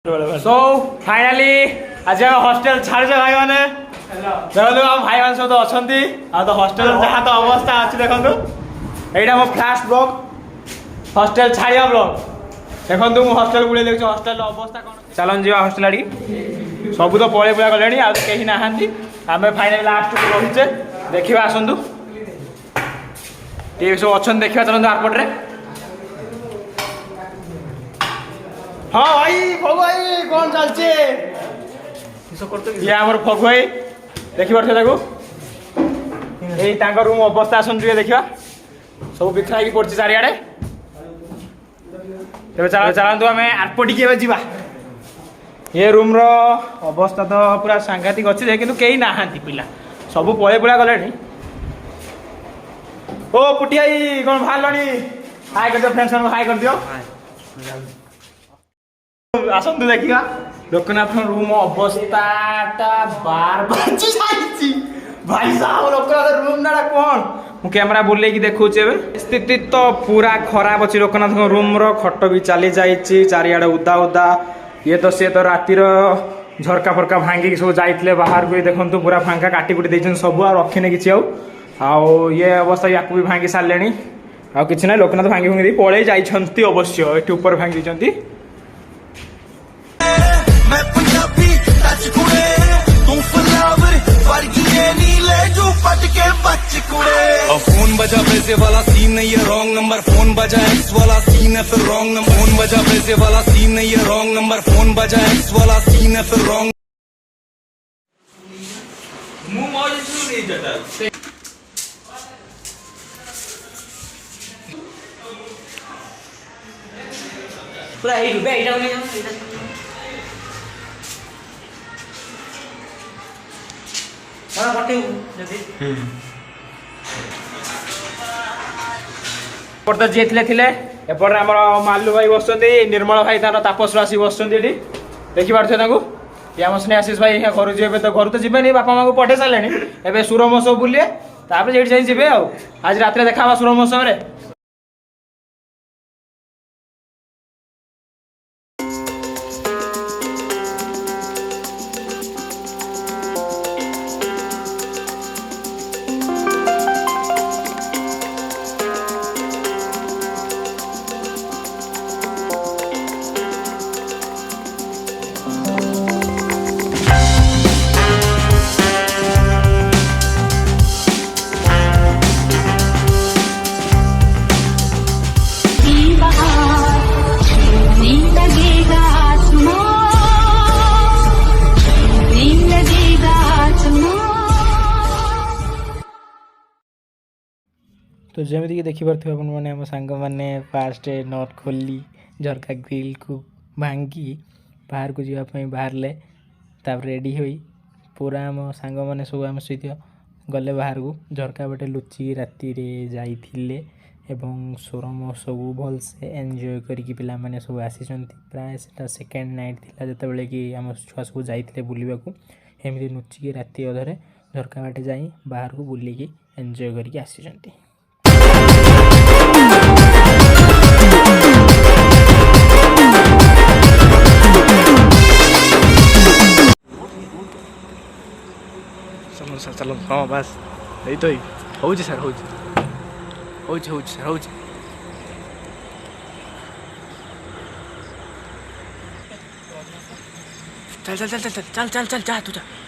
सो finally आज हम hostel छाड़ भाई मैंने देखो आम भाई मैंने सब अच्छा तो हॉस्टेल जहाँ तो अवस्था अच्छी देखो यहाँ मो फास्ट ब्लॉग हॉस्टेल छाड़िया ब्लॉग देखो मुझे हॉस्टेल बुले देखो हॉस्टेल अवस्था कौन चलन जी हॉस्टेल आड़ी सब तो पड़े पुआ गले आज कहीं ना आम फाइनाली लास्ट को रहीचे देखा आसतु ये सब अच्छा देखा चलते आरपटे हाँ भाई फगु भाई कौन चलचे ये आमर फगु भाई देखी पारे यही रूम अवस्था आसन देखा सब बिखरा पड़ी चारिड़े चलतु आम आरपटी जा ये रूम रो अवस्था तो पूरा सांघातिक अच्छे कि कहीं ना पिला सब पड़े पुड़ा गले ओ पुटिया कौन बाहर हाई कर दियो फ्रेंड्स हाई कर दियो आसतु देखा लोकनाथ रूम अवस्था बार बाजी भाई साहब लोकनाथ रूम ना कौन मु कैमरा बुले देखा स्थिति तो पूरा खराब अच्छी लोकनाथ रूम रो खट भी चली जाइए चारिआडे उदा उदा ये तो सी तो रातिर झरका फरका भांगिक सब जाइए बाहर को देखो पूरा फांका काटिकुटी देते सब आ रखिने कि ये अवस्था या भी भांगी सारे आ कि ना लोकनाथ भांगी भांगी पड़े जाइए अवश्य ये ऊपर भांगी फोन बजा पैसे वाला सीन नहीं है रॉन्ग नंबर फोन बजा एक्स वाला सीन है फिर रॉन्ग नंबर फोन बजा पैसे वाला सीन नहीं है रॉन्ग नंबर फोन बजा एक्स वाला सीन है फिर रॉन्ग पूरा एपटे आम मालू भाई बस निर्मल भाई तार तापस आसी बस देखी पार्थे ये आम स्नेहाशीष भाई घर जी तो घर तो जी बापा माँ को पठे सारे एवं सुर महोत्सव बुलिए तापर ये जी आज रात देखा सुर महोत्सव में तो जमीक देखिपे आम सांग मैंने फास्ट नट खोली झरका ग्रिल को भांगी बाहर को जावाई बाहर रेडी हो पूरा आम सांग मैंने सब आम सहित गले बाहर को झरका बटे लुचि राति जाइए एवं सोर महोत्सव भलसे एंजॉय करके पिला माने सब आसी प्राय से सेकेंड नाइट थिला जते कि आम छुआ सब जाइए बुलवाक एमती लुचिकी राति अधरे झरका बाटे जाई बाहर को बुलिकी एंजॉय करके आसी चलो हाँ बस यही तो हो सर हो सर हो चल चल चल चल चल चल चल जा तू जा